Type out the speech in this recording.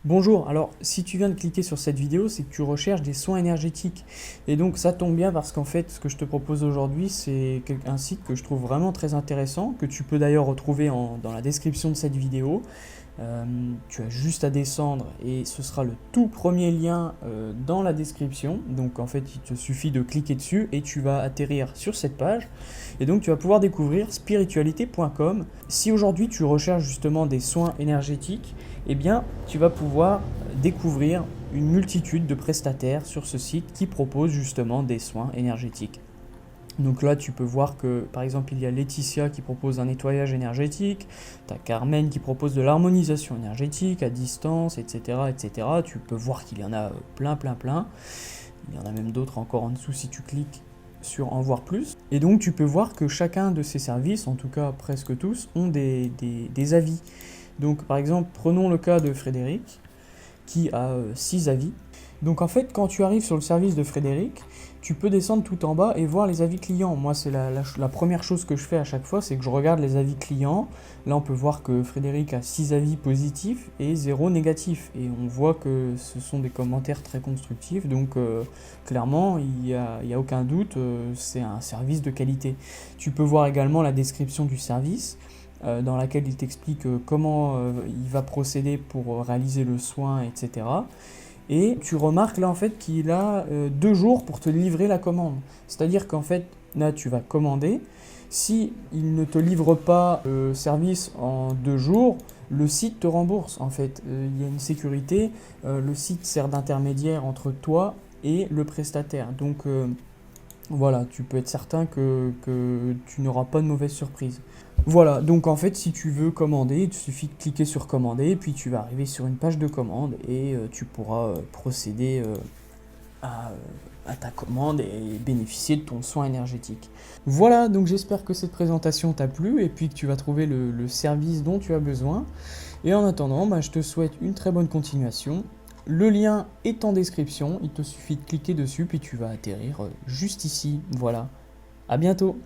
Bonjour, alors si tu viens de cliquer sur cette vidéo, c'est que tu recherches des soins énergétiques. Et donc ça tombe bien parce qu'en fait, ce que je te propose aujourd'hui, c'est un site que je trouve vraiment très intéressant, que tu peux d'ailleurs retrouver dans la description de cette vidéo. Tu as juste à descendre et ce sera le tout premier lien dans la description. Donc en fait, il te suffit de cliquer dessus et tu vas atterrir sur cette page. Et donc tu vas pouvoir découvrir spiritualité.com. Si aujourd'hui tu recherches justement des soins énergétiques, eh bien tu vas pouvoir découvrir une multitude de prestataires sur ce site qui proposent justement des soins énergétiques. Donc là, tu peux voir que, par exemple, il y a Laetitia qui propose un nettoyage énergétique, tu as Carmen qui propose de l'harmonisation énergétique à distance, etc., etc. Tu peux voir qu'il y en a plein, plein, plein. Il y en a même d'autres encore en dessous si tu cliques sur en voir plus. Et donc, tu peux voir que chacun de ces services, en tout cas presque tous, ont des avis. Donc, par exemple, prenons le cas de Frédéric, qui a 6 avis. Donc en fait, quand tu arrives sur le service de Frédéric, tu peux descendre tout en bas et voir les avis clients. Moi, c'est la première chose que je fais à chaque fois, c'est que je regarde les avis clients. Là, on peut voir que Frédéric a 6 avis positifs et 0 négatifs. Et on voit que ce sont des commentaires très constructifs. Donc clairement, il y a aucun doute, c'est un service de qualité. Tu peux voir également la description du service, dans laquelle il t'explique comment il va procéder pour réaliser le soin, etc. Et tu remarques là en fait qu'il a 2 jours pour te livrer la commande. C'est-à-dire qu'en fait, là tu vas commander. Si il ne te livre pas le service en 2 jours, le site te rembourse en fait. Il y a une sécurité, le site sert d'intermédiaire entre toi et le prestataire. Donc voilà, tu peux être certain que tu n'auras pas de mauvaise surprise. Voilà, donc en fait, si tu veux commander, il te suffit de cliquer sur commander, puis tu vas arriver sur une page de commande et tu pourras procéder à, à ta commande et bénéficier de ton soin énergétique. Voilà, donc j'espère que cette présentation t'a plu et puis que tu vas trouver le service dont tu as besoin. Et en attendant, je te souhaite une très bonne continuation. Le lien est en description, il te suffit de cliquer dessus, puis tu vas atterrir juste ici. Voilà, à bientôt!